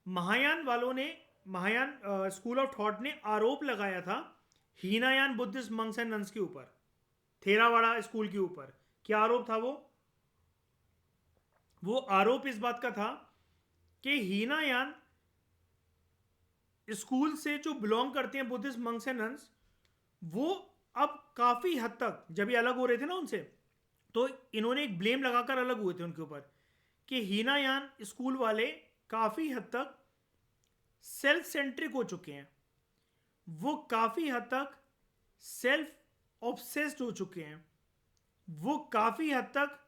महायान वालों ने, महायान स्कूल ऑफ थॉट ने आरोप लगाया था हीनायान बुद्धिस्ट मंक्स एंड नन्स के ऊपर, थेरावाड़ा स्कूल के ऊपर। क्या आरोप था वो आरोप इस बात का था कि हीनायान स्कूल से जो बिलोंग करते हैं बुद्धिस्ट मंक्स एंड नन्स, वो अब काफी हद तक, जब ये अलग हो रहे थे ना उनसे, तो इन्होंने एक ब्लेम लगाकर अलग हुए थे उनके ऊपर कि हीनायान स्कूल वाले काफी हद तक सेल्फ सेंट्रिक हो चुके हैं, वो काफी हद तक सेल्फ ऑब्सेस्ड हो चुके हैं, वो काफी हद तक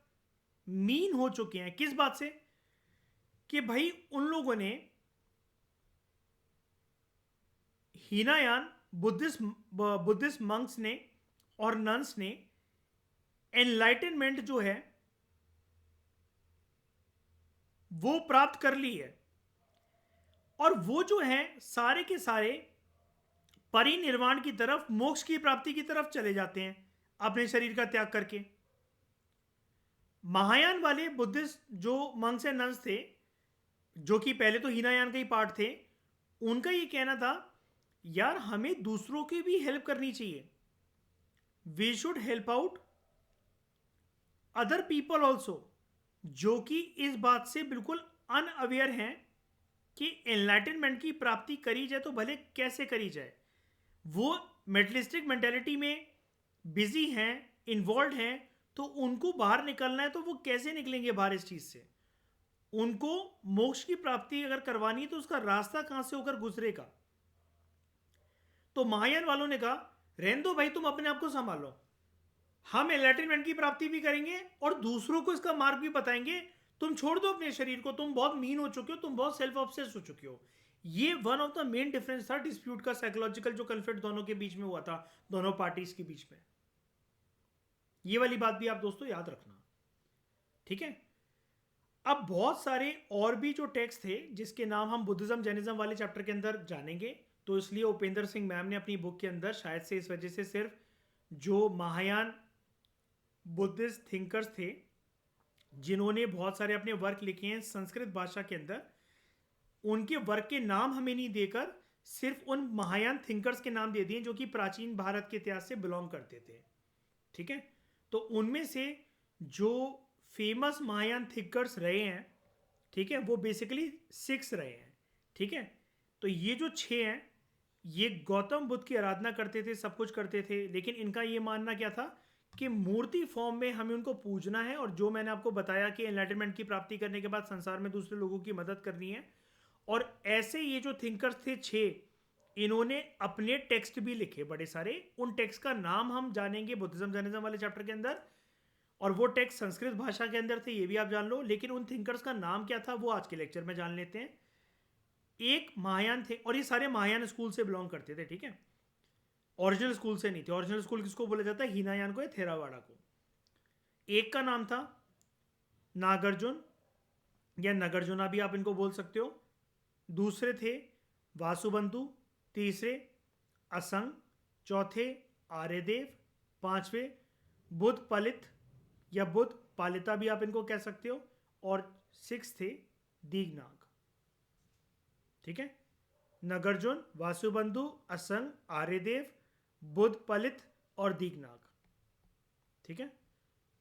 मीन हो चुके हैं। किस बात से? कि भाई उन लोगों ने, हीनायान बुद्धिस्ट मंक्स ने और नन्स ने एनलाइटनमेंट जो है वो प्राप्त कर ली है, और वो जो है सारे के सारे परिनिर्वाण की तरफ, मोक्ष की प्राप्ति की तरफ चले जाते हैं अपने शरीर का त्याग करके। महायान वाले बुद्धिस्ट जो मंक्स एंड नन्स थे, जो कि पहले तो हीनायान का ही पार्ट थे, उनका ये कहना था यार हमें दूसरों की भी हेल्प करनी चाहिए, we should help out other people also, जो कि इस बात से बिल्कुल अनअवेयर हैं कि एनलाइटनमेंट की प्राप्ति करी जाए तो भले कैसे करी जाए। वो मेटलिस्टिक मेंटेलिटी में बिजी हैं, इन्वॉल्व हैं, तो उनको बाहर निकलना है तो वो कैसे निकलेंगे बाहर इस चीज से? उनको मोक्ष की प्राप्ति अगर करवानी है तो उसका रास्ता कहां से होकर गुजरेगा? तो महायान वालों ने कहा रहने दो भाई, तुम अपने आप को संभालो, हम एनलाइटनमेंट की प्राप्ति भी करेंगे और दूसरों को इसका मार्ग भी बताएंगे। तुम छोड़ दो अपने शरीर को, तुम बहुत मीन हो चुके हो, तुम बहुत सेल्फ ऑब्सेस्ड हो चुके हो। ये one of the main difference था डिस्प्यूट का, साइकोलॉजिकल जो कन्फ्लिक्ट दोनों के बीच में हुआ था, दोनों पार्टीज के बीच में। ये वाली बात भी आप दोस्तों याद रखना, ठीक है। अब बहुत सारे और भी जो टेक्स्ट थे जिसके नाम हम बुद्धिज्म जैनिज्म वाले चैप्टर के अंदर जानेंगे, तो इसलिए उपेंद्र सिंह मैम ने अपनी बुक के अंदर शायद से इस वजह से सिर्फ जो महायान बुद्धिस्ट थिंकर्स थे जिन्होंने बहुत सारे अपने वर्क लिखे हैं संस्कृत भाषा के अंदर, उनके वर्क के नाम हमें नहीं देकर सिर्फ उन महायान थिंकर्स के नाम दे दिए जो कि प्राचीन भारत के इतिहास से बिलोंग करते थे, ठीक है। तो उनमें से जो फेमस महायान थिंकर्स रहे हैं, ठीक है, वो बेसिकली 6 रहे हैं, ठीक है। तो ये जो 6 हैं, ये गौतम बुद्ध की आराधना करते थे, सब कुछ करते थे, लेकिन इनका ये मानना क्या था कि मूर्ति फॉर्म में हमें उनको पूजना है, और जो मैंने आपको बताया कि एनलाइटनमेंट की प्राप्ति करने के बाद संसार में दूसरे लोगों की मदद करनी है। और ऐसे ये जो थिंकर्स थे 6, इन्होंने अपने टेक्स्ट भी लिखे बड़े सारे। उन टेक्स्ट का नाम हम जानेंगे बुद्धिज्म जैनिज्म वाले चैप्टर के अंदर, और वो टेक्स्ट संस्कृत भाषा के अंदर थे, ये भी आप जान लो। लेकिन उन थिंकर्स का नाम क्या था वो आज के लेक्चर में जान लेते हैं। एक महायान थे, और ये सारे महायान स्कूल से बिलोंग करते थे, ठीक है, ओरिजिनल स्कूल से नहीं थे। ओरिजिनल स्कूल किसको बोला जाता है? हीनायान को या थेरावाड़ा को। एक का नाम था नागार्जुन या नगार्जुना भी आप इनको बोल सकते हो। दूसरे थे वासुबंधु, तीसरे असंग, चौथे आर्यदेव, पांचवे बुद्ध पलित या बुद्ध पालिता भी आप इनको कह सकते हो, और सिक्स थे दीगनाग। ठीक है, नगार्जुन, वासुबंधु, असंग, आर्यदेव, बुद्ध पलित और दीगनाग। ठीक है,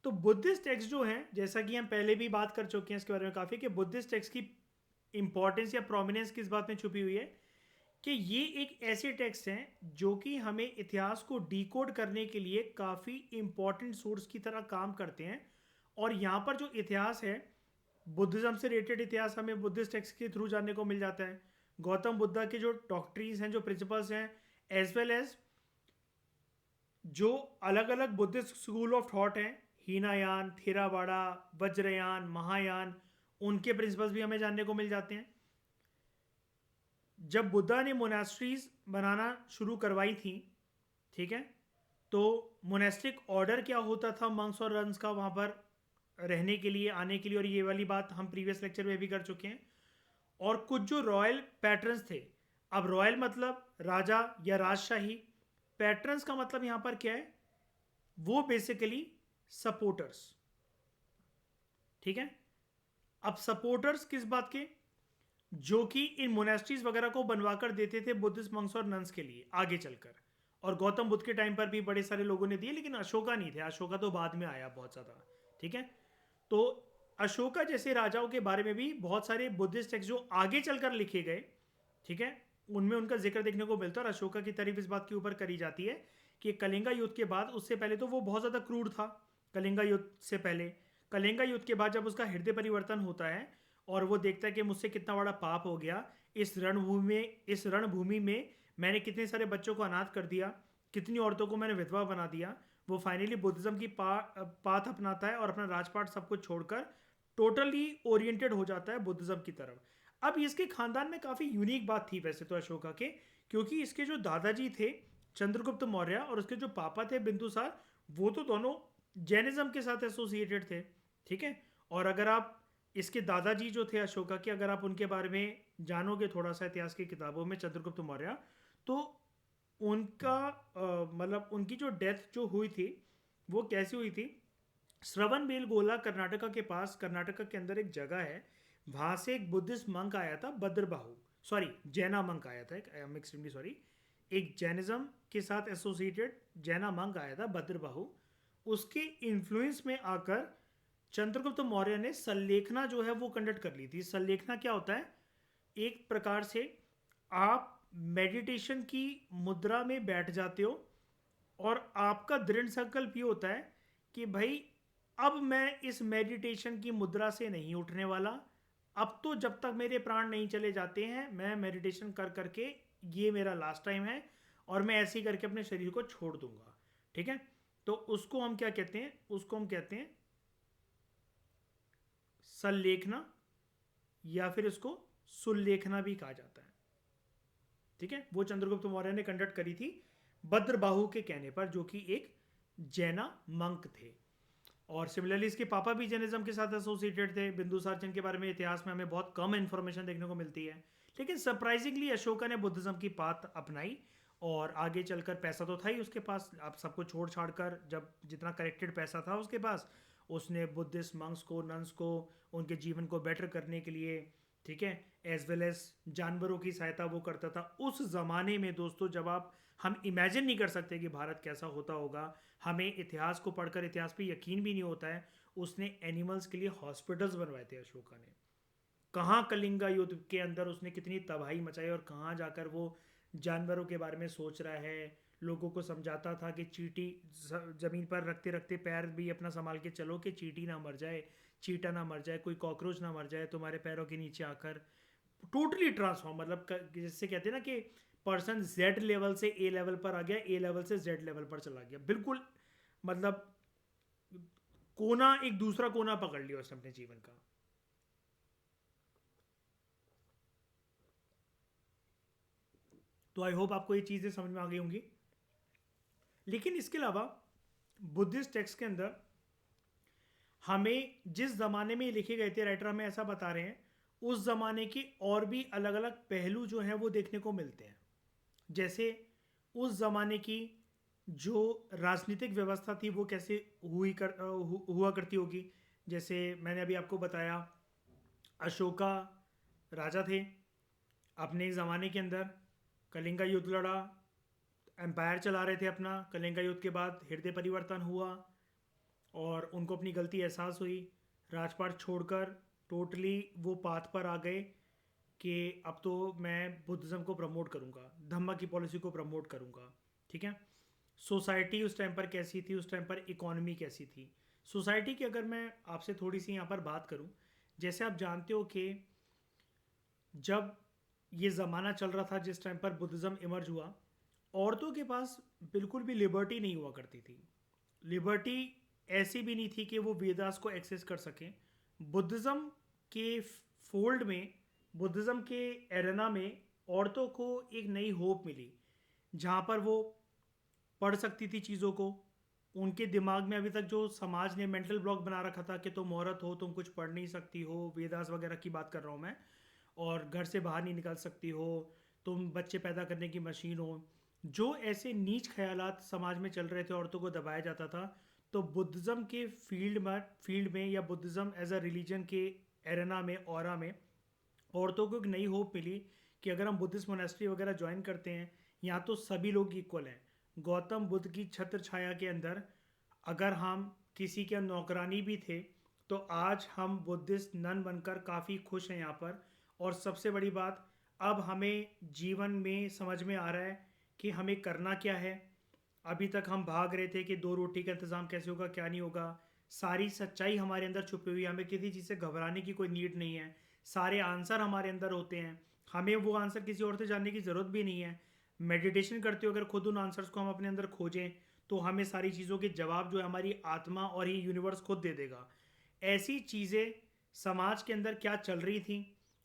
तो बुद्धिस्ट टेक्स्ट जो हैं, जैसा कि हम पहले भी बात कर चुके हैं इसके बारे में काफ़ी, कि बुद्धिस्ट टेक्स्ट की इंपॉर्टेंस या प्रोमिनेंस किस बात में छुपी हुई है, कि ये एक ऐसे टेक्स्ट हैं जो कि हमें इतिहास को डिकोड करने के लिए काफ़ी इंपॉर्टेंट सोर्स की तरह काम करते हैं। और यहाँ पर जो इतिहास है, बुद्धिज्म से रिलेटेड इतिहास हमें बुद्धिस्ट टेक्स्ट के थ्रू जानने को मिल जाता है। गौतम बुद्धा के जो डॉक्ट्रीज हैं, जो प्रिंसिपल्स हैं, एज वेल एज जो अलग अलग बुद्धिस्ट स्कूल ऑफ थॉट हैं, हीनायान, थेरावाड़ा, वज्रयान, महायान, उनके प्रिंसिपल्स भी हमें जानने को मिल जाते हैं। जब बुद्धा ने मोनास्ट्रीज बनाना शुरू करवाई थी, ठीक है, तो मोनेस्टिक ऑर्डर क्या होता था मंक्स और रन्स का वहाँ पर रहने के लिए, आने के लिए, और ये वाली बात हम प्रीवियस लेक्चर में भी कर चुके हैं। और कुछ जो रॉयल पैटर्न्स थे, अब रॉयल मतलब राजा या राजशाही, पैटर्न्स का मतलब यहाँ पर क्या है? वो बेसिकली सपोर्टर्स। ठीक है, अब सपोर्टर्स किस बात के? जो कि इन मोनेस्ट्रीज वगैरह को बनवाकर देते थे बुद्धिस्ट मंक्स और नन्स के लिए आगे चलकर। और गौतम बुद्ध के टाइम पर भी बड़े सारे लोगों ने दिए, लेकिन अशोका नहीं थे, अशोका तो बाद में आया बहुत ज़्यादा। ठीक है, तो अशोका जैसे राजाओं के बारे में भी बहुत सारे बुद्धिस्ट टेक्स्ट जो आगे चलकर लिखे गए, ठीक है, उनमें उनका जिक्र देखने को मिलता है। और अशोका की तारीफ इस बात के ऊपर करी जाती है कि कलिंगा युद्ध के बाद, उससे पहले तो वो बहुत ज़्यादा क्रूर था, कलिंगा युद्ध से पहले, कलिंगा युद्ध के बाद जब उसका हृदय परिवर्तन होता है और वो देखता है कि मुझसे कितना बड़ा पाप हो गया, इस रणभूमि में मैंने कितने सारे बच्चों को अनाथ कर दिया, कितनी औरतों को मैंने विधवा बना दिया, वो फाइनली बुद्धिज्म की पाथ अपनाता है और अपना राजपाट सब कुछ छोड़कर टोटली ओरिएंटेड हो जाता है बुद्धिज्म की तरफ। अब इसके खानदान में काफ़ी यूनिक बात थी वैसे तो अशोका के, क्योंकि इसके जो दादाजी थे चंद्रगुप्त मौर्य और उसके जो पापा थे बिंदुसार, वो तो दोनों जैनिज्म के साथ एसोसिएटेड थे। ठीक है, और अगर आप इसके दादाजी जो थे अशोका के, अगर आप उनके बारे में जानोगे थोड़ा सा इतिहास की किताबों में, चंद्रगुप्त मौर्य, तो उनका मतलब उनकी जो डेथ जो हुई थी वो कैसी हुई थी? श्रवण बेलगोला कर्नाटका के पास, कर्नाटका के अंदर एक जगह है, वहां से एक बुद्धिस्ट मंक आया था बद्रबाहु, सॉरी जैना मंक आया था, आई एम एक्सट्रीमली सॉरी, एक जैनिज्म के साथ एसोसिएटेड जैना मंक आया था बद्रबाहु। उसके इन्फ्लुएंस में आकर चंद्रगुप्त मौर्य ने सल्लेखना जो है वो कंडक्ट कर ली थी। सल्लेखना क्या होता है? एक प्रकार से आप मेडिटेशन की मुद्रा में बैठ जाते हो और आपका दृढ़ संकल्प ये होता है कि भाई अब मैं इस मेडिटेशन की मुद्रा से नहीं उठने वाला, अब तो जब तक मेरे प्राण नहीं चले जाते हैं मैं मेडिटेशन कर करके, ये मेरा लास्ट टाइम है और मैं ऐसे ही करके अपने शरीर को छोड़ दूंगा। ठीक है, तो उसको हम क्या कहते हैं? उसको हम कहते हैं सल्लेखना, या फिर इसको सुल्लेखना भी कहा जाता है। ठीक है, वो चंद्रगुप्त मौर्य ने कंडक्ट करी थी बद्रबाहु के कहने पर, जो कि एक जैना मंक थे। और सिमिलरली इसके पापा भी जैनिज्म के साथ एसोसिएटेड थे। बिंदुसार चंद के बारे में इतिहास में हमें बहुत कम इंफॉर्मेशन देखने को मिलती है, लेकिन सरप्राइजिंगली अशोका ने बुद्धिज्म की पाथ अपनाई और आगे चलकर, पैसा तो था ही उसके पास, आप सबको छोड़ छाड़ कर, जब जितना करेक्टेड पैसा था उसके पास, उसने बुद्धिस्ट मंक्स को, नन्स को, उनके जीवन को बेटर करने के लिए, ठीक है, एज वेल एज जानवरों की सहायता वो करता था। उस ज़माने में दोस्तों, जब आप, हम इमेजिन नहीं कर सकते कि भारत कैसा होता होगा, हमें इतिहास को पढ़कर इतिहास पे यकीन भी नहीं होता है। उसने एनिमल्स के लिए हॉस्पिटल्स बनवाए थे अशोका ने। कहाँ कलिंगा युद्ध के अंदर उसने कितनी तबाही मचाई, और कहाँ जाकर वो जानवरों के बारे में सोच रहा है, लोगों को समझाता था कि चींटी, ज़मीन पर रखते रखते पैर भी अपना संभाल के चलो कि चींटी ना मर जाए, चींटा ना मर जाए, कोई कॉकरोच ना मर जाए तुम्हारे पैरों के नीचे आकर। टोटली ट्रांसफॉर्म, मतलब जिससे कहते हैं ना कि पर्सन जेड लेवल से ए लेवल पर आ गया, ए लेवल से जेड लेवल पर चला गया, बिल्कुल मतलब कोना, एक दूसरा कोना पकड़ लिया उसने अपने जीवन का। तो आई होप आपको ये चीज़ें समझ में आ गई होंगी। लेकिन इसके अलावा बुद्धिस्ट टेक्स्ट के अंदर हमें जिस ज़माने में ये लिखे गए थे, राइटर हमें ऐसा बता रहे हैं, उस ज़माने के और भी अलग अलग पहलू जो हैं वो देखने को मिलते हैं। जैसे उस ज़माने की जो राजनीतिक व्यवस्था थी वो कैसे हुआ करती होगी। जैसे मैंने अभी आपको बताया, अशोका राजा थे, अपने ज़माने के अंदर कलिंगा युद्ध लड़ा, एम्पायर चला रहे थे अपना। कलिंगा युद्ध के बाद हृदय परिवर्तन हुआ और उनको अपनी गलती एहसास हुई, राजपाट छोड़कर टोटली वो पाथ पर आ गए कि अब तो मैं बुद्धिज़्म को प्रमोट करूँगा, धम्मा की पॉलिसी को प्रमोट करूँगा। ठीक है। सोसाइटी उस टाइम पर कैसी थी, उस टाइम पर इकोनॉमी कैसी थी। सोसाइटी की अगर मैं आपसे थोड़ी सी यहाँ पर बात करूँ, जैसे आप जानते हो कि जब ये ज़माना चल रहा था जिस टाइम पर बुद्धिज़्म इमर्ज हुआ, औरतों के पास बिल्कुल भी लिबर्टी नहीं हुआ करती थी। लिबर्टी ऐसी भी नहीं थी कि वो वेदास को एक्सेस कर सकें। बुद्धिज़्म के फोल्ड में, बुद्धिज़्म के एरेना में औरतों को एक नई होप मिली, जहाँ पर वो पढ़ सकती थी चीज़ों को। उनके दिमाग में अभी तक जो समाज ने मेंटल ब्लॉक बना रखा था कि तुम औरत हो, तुम कुछ पढ़ नहीं सकती हो, वेदास वगैरह की बात कर रहा हूँ मैं, और घर से बाहर नहीं निकल सकती हो, तुम बच्चे पैदा करने की मशीन हो, जो ऐसे नीच ख्यालात समाज में चल रहे थे, औरतों को दबाया जाता था। तो बुद्धिज़्म के फील्ड में या बुद्धिज़्म एज अ रिलीजन के एरेना में, ऑरा में औरतों को एक नई होप मिली कि अगर हम बुद्धिस्ट मोनेस्ट्री वगैरह ज्वाइन करते हैं, यहाँ तो सभी लोग इक्वल हैं। गौतम बुद्ध की छत्र छाया के अंदर अगर हम किसी के नौकरानी भी थे, तो आज हम बुद्धिस्ट नन बनकर काफ़ी खुश हैं यहाँ पर। और सबसे बड़ी बात, अब हमें जीवन में समझ में आ रहा है कि हमें करना क्या है। अभी तक हम भाग रहे थे कि 2 रोटी का इंतज़ाम कैसे होगा, क्या नहीं होगा। सारी सच्चाई हमारे अंदर छुपी हुई है, हमें किसी चीज़ से घबराने की कोई नीड नहीं है। सारे आंसर हमारे अंदर होते हैं, हमें वो आंसर किसी और से जानने की ज़रूरत भी नहीं है। मेडिटेशन करते हो अगर खुद उन आंसर्स को हम अपने अंदर खोजें, तो हमें सारी चीज़ों के जवाब जो है हमारी आत्मा और ये यूनिवर्स खुद दे देगा। ऐसी चीज़ें समाज के अंदर क्या चल रही थी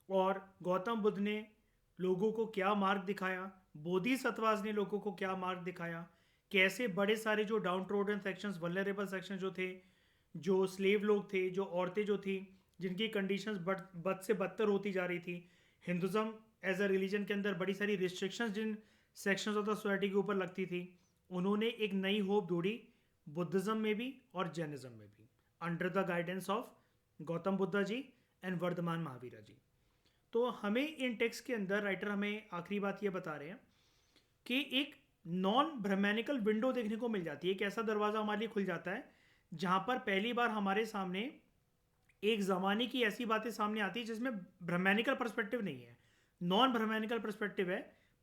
और गौतम बुद्ध ने लोगों को क्या मार्ग दिखाया, बोधिसत्वास ने लोगों को क्या मार्ग दिखाया, कैसे बड़े सारे जो down trodden sections, vulnerable section जो थे, जो स्लेव लोग थे, जो औरतें जो थी, जिनकी कंडीशंस बद से बदतर होती जा रही थी। हिंदुज़म एज अ रिलीजन के अंदर बड़ी सारी रिस्ट्रिक्शंस जिन सेक्शंस ऑफ द सोसाइटी के ऊपर लगती थी, उन्होंने एक नई होप ढूंढी बुद्धिज़्म में भी और जैनिज़्म में भी, under the guidance of Gautam Buddha ji and Vardhaman Mahavira ji. तो हमें इन टेक्स्ट के अंदर राइटर हमें आखिरी बात ये बता रहे हैं कि एक नॉन ब्रह्मैनिकल विंडो देखने को मिल जाती है। एक ऐसा दरवाज़ा हमारे लिए खुल जाता है जहाँ पर पहली बार हमारे सामने एक ज़माने की ऐसी बातें सामने आती है जिसमें ब्रह्मैनिकल पर्सपेक्टिव नहीं है, नॉन ब्रह्मैनिकल पर्सपेक्टिव है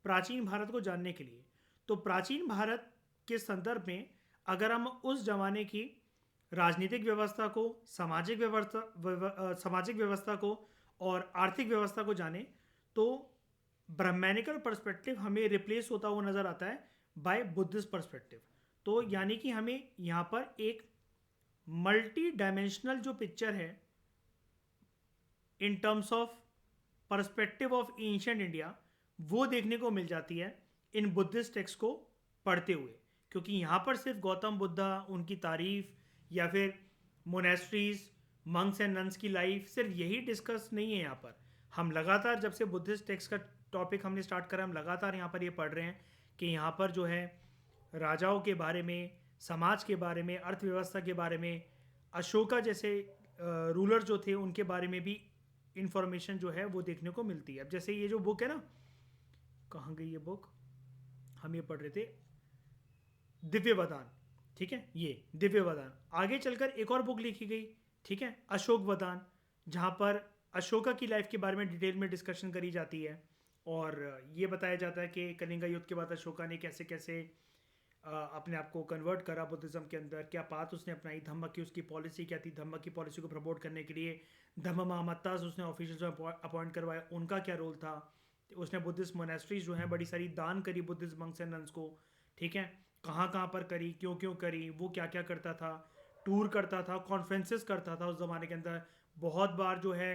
प्राचीन भारत को जानने के लिए। तो प्राचीन भारत के संदर्भ में अगर हम उस ज़माने की राजनीतिक व्यवस्था को, सामाजिक व्यवस्था को और आर्थिक व्यवस्था को जाने, तो ब्रह्मैनिकल पर्सपेक्टिव हमें रिप्लेस होता हुआ नजर आता है बाय बुद्धिस्ट पर्सपेक्टिव। तो यानी कि हमें यहाँ पर एक मल्टी डायमेंशनल जो पिक्चर है in terms of perspective of ancient India, वो देखने को मिल जाती है इन बुद्धिस्ट टेक्स्ट को पढ़ते हुए। क्योंकि यहाँ पर सिर्फ गौतम बुद्धा, उनकी तारीफ, या फिर मोनेस्ट्रीज, मंक्स एंड नन्स की लाइफ, सिर्फ यही डिस्कस नहीं है। यहाँ पर हम लगातार, जब से बुद्धिस्ट टेक्स्ट का टॉपिक हमने स्टार्ट करा, हम लगातार यहाँ पर ये पढ़ रहे हैं कि यहाँ पर जो है राजाओं के बारे में, समाज के बारे में, अर्थव्यवस्था के बारे में, अशोका जैसे रूलर जो थे उनके बारे में भी इंफॉर्मेशन जो है वो देखने को मिलती है। अब जैसे ये जो बुक है ना, कहाँ गई ये बुक, हम ये पढ़ रहे थे, दिव्य वदान। ठीक है, ये दिव्य वदान। आगे चलकर एक और बुक लिखी गई, ठीक है, अशोक वदान, जहाँ पर अशोका की लाइफ के बारे में डिटेल में डिस्कशन करी जाती है और ये बताया जाता है कि कलिंगा युद्ध के बाद अशोका ने कैसे कैसे अपने आप को कन्वर्ट करा बुद्धिज़्म के अंदर, क्या बात उसने अपनाई, धम्म की उसकी पॉलिसी क्या थी, धम्म की पॉलिसी को प्रमोट करने के लिए धम्म महामत्तास उसने ऑफिशियल्स अपॉइंट करवाया, उनका क्या रोल था। उसने बुद्धिस्ट मोनेस्ट्रीज जो हैं बड़ी सारी दान करी बुद्धिस्ट मंक्स एंड नन्स को, ठीक है, कहाँ कहाँ पर करी, क्यों क्यों करी, वो क्या क्या करता था, टूर करता था, कॉन्फ्रेंसेस करता था उस ज़माने के अंदर। बहुत बार जो है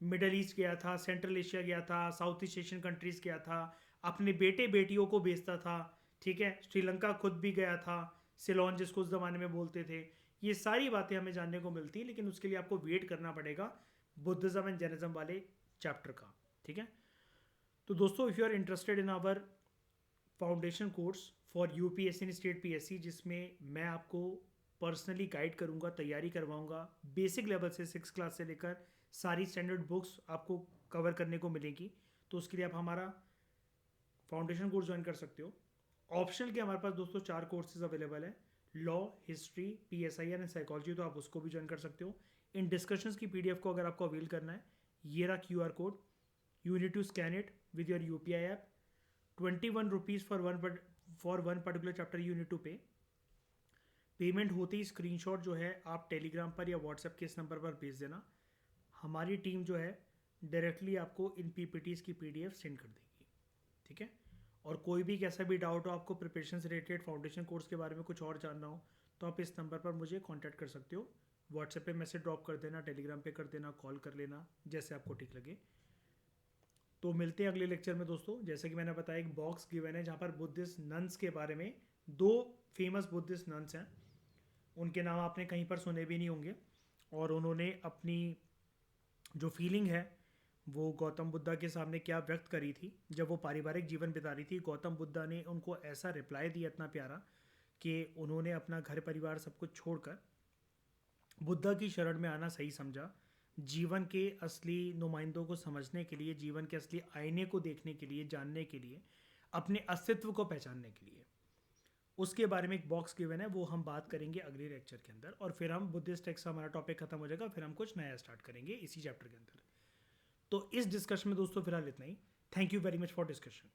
मिडल ईस्ट गया था, सेंट्रल एशिया गया था, साउथ ईस्ट एशियन कंट्रीज़ गया था, अपने बेटे बेटियों को बेचता था, ठीक है, श्रीलंका खुद भी गया था, सिलोन जिसको उस ज़माने में बोलते थे। ये सारी बातें हमें जानने को मिलती हैं, लेकिन उसके लिए आपको वेट करना पड़ेगा बुद्धिज़्म एंड जैनिज्म वाले चैप्टर का, ठीक है। तो दोस्तों, if you are interested in our foundation course for UPSC and state PSC, जिसमें मैं आपको पर्सनली गाइड करूंगा, तैयारी करवाऊंगा, बेसिक लेवल से 6 क्लास से लेकर सारी स्टैंडर्ड बुक्स आपको कवर करने को मिलेगी, तो उसके लिए आप हमारा फाउंडेशन कोर्स ज्वाइन कर सकते हो। ऑप्शनल के हमारे पास दोस्तों 4 कोर्सेज अवेलेबल है, law, history, PSIR and psychology, तो आप उसको भी ज्वाइन कर सकते हो। इन डिस्कशंस की PDF को अगर आपको अवेल करना है, ये रहा QR code, you need to scan it with your UPI app. 21 rupees for one particular chapter you need to pay. Payment होते ही स्क्रीनशॉट जो है आप टेलीग्राम पर या व्हाट्सएप के इस नंबर पर भेज देना। हमारी टीम जो है डायरेक्टली आपको इन PPTs की PDF सेंड कर देगी, ठीक है। और कोई भी कैसा भी डाउट हो, आपको प्रिपरेशन से रिलेटेड फाउंडेशन कोर्स के बारे में कुछ और जानना हो, तो आप इस नंबर पर मुझे कांटेक्ट कर सकते हो। व्हाट्सएप पे मैसेज ड्रॉप कर देना, टेलीग्राम पे कर देना, कॉल कर लेना, जैसे आपको ठीक लगे। तो मिलते हैं अगले लेक्चर में दोस्तों। जैसे कि मैंने बताया, एक बॉक्स गिवन है जहाँ पर बुद्धिस्ट नन्स के बारे में, 2 फेमस बुद्धिस्ट नन्स हैं, उनके नाम आपने कहीं पर सुने भी नहीं होंगे, और उन्होंने अपनी जो फीलिंग है वो गौतम बुद्धा के सामने क्या व्यक्त करी थी जब वो पारिवारिक जीवन बिता रही थी। गौतम बुद्धा ने उनको ऐसा रिप्लाई दिया इतना प्यारा कि उन्होंने अपना घर परिवार सब कुछ छोड़कर बुद्धा की शरण में आना सही समझा, जीवन के असली नुमाइंदों को समझने के लिए, जीवन के असली आईने को देखने के लिए, जानने के लिए, अपने अस्तित्व को पहचानने के लिए। उसके बारे में एक बॉक्स गिवन है, वो हम बात करेंगे अगले लेक्चर के अंदर, और फिर हम बुद्धिस्ट टेक्स्ट हमारा टॉपिक खत्म हो जाएगा, फिर हम कुछ नया स्टार्ट करेंगे इसी चैप्टर के अंदर। तो इस डिस्कशन में दोस्तों फिलहाल इतना ही। Thank you very much for discussion.